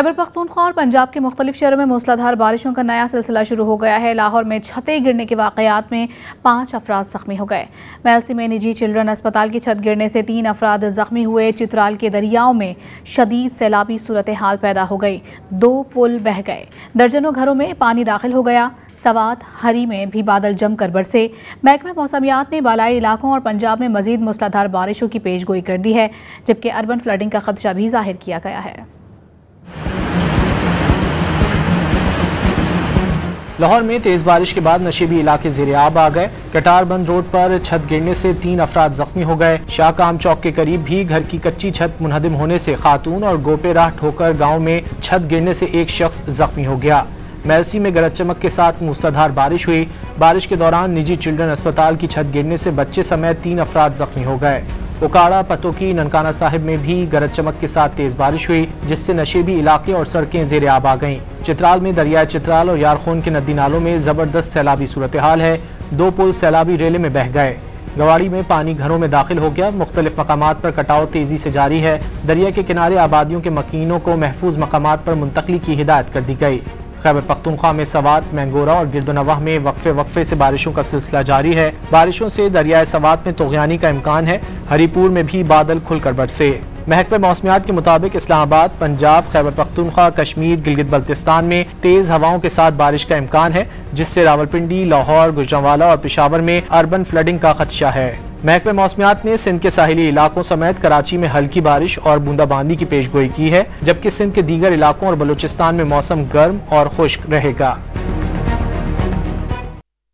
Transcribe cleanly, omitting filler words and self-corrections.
खैबर पख्तूनख्वा और पंजाब के मुख्तलिफ शहरों में मूसलाधार बारिशों का नया सिलसिला शुरू हो गया है। लाहौर में छतें गिरने के वाक़यात में 5 अफराद जख्मी हो गए। मेलसी में निजी चिल्ड्रन अस्पताल की छत गिरने से 3 अफराद जख्मी हुए। चित्राल के दरियाओं में शदीद सैलाबी सूरत हाल पैदा हो गई। 2 पुल बह गए। दर्जनों घरों में पानी दाखिल हो गया। सवात हरी में भी बादल जमकर बरसे। महकमा मौसमियात ने बालाई इलाकों और पंजाब में मजीद मूसलाधार बारिशों की पेशगोई कर दी है, जबकि अर्बन फ्लडिंग का खदशा भी जाहिर किया गया है। लाहौर में तेज बारिश के बाद नशेबी इलाके ज़ेर-ए-आब आ गए। कटार बंद रोड पर छत गिरने से 3 अफराद जख्मी हो गए। शाह काम चौक के करीब भी घर की कच्ची छत मुनहदिम होने से खातून और गोपे राह ठोकर गांव में छत गिरने से एक शख्स जख्मी हो गया। मेलसी में गरज चमक के साथ मूसलाधार बारिश हुई। बारिश के दौरान निजी चिल्ड्रन अस्पताल की छत गिरने से बच्चे समेत 3 अफराद जख्मी हो गए। उकाड़ा पतोकी ननकाना साहिब में भी गरज चमक के साथ तेज बारिश हुई, जिससे नशेबी इलाके और सड़कें ज़ेर-ए-आब आ गईं। चित्राल में दरियाए चित्राल और यारखून के नदी नालों में जबरदस्त सैलाबी सूरत हाल है। 2 पुल सैलाबी रेले में बह गए। गवाड़ी में पानी घरों में दाखिल हो गया। मुख्तलिफ मकामात पर कटाव तेजी से जारी है। दरिया के किनारे आबादियों के मकीनों को महफूज मकामात पर मुंतकली की हिदायत कर दी गई। खैबर पख्तूनख्वा में सवात, मैंगोरा और गिरदोनवाह में वक्फे से बारिशों का सिलसिला जारी है। बारिशों से दरियाए सवात में तुग़यानी का इम्कान है। हरीपुर में भी बादल खुलकर बरसे। महकमा मौसमियात के मुताबिक इस्लामाबाद, पंजाब, खैबर पख्तूनख्वा, कश्मीर, गिलगित बल्तिस्तान में तेज हवाओं के साथ बारिश का इम्कान है, जिससे रावलपिंडी, लाहौर, गुजरांवाला और पेशावर में अर्बन फ्लडिंग का खदशा है। महकमा मौसमियात ने सिंध के साहिली इलाकों समेत कराची में हल्की बारिश और बूंदाबांदी की पेशगोई की है, जबकि सिंध के दीगर इलाकों और बलूचिस्तान में मौसम गर्म और खुश्क रहेगा।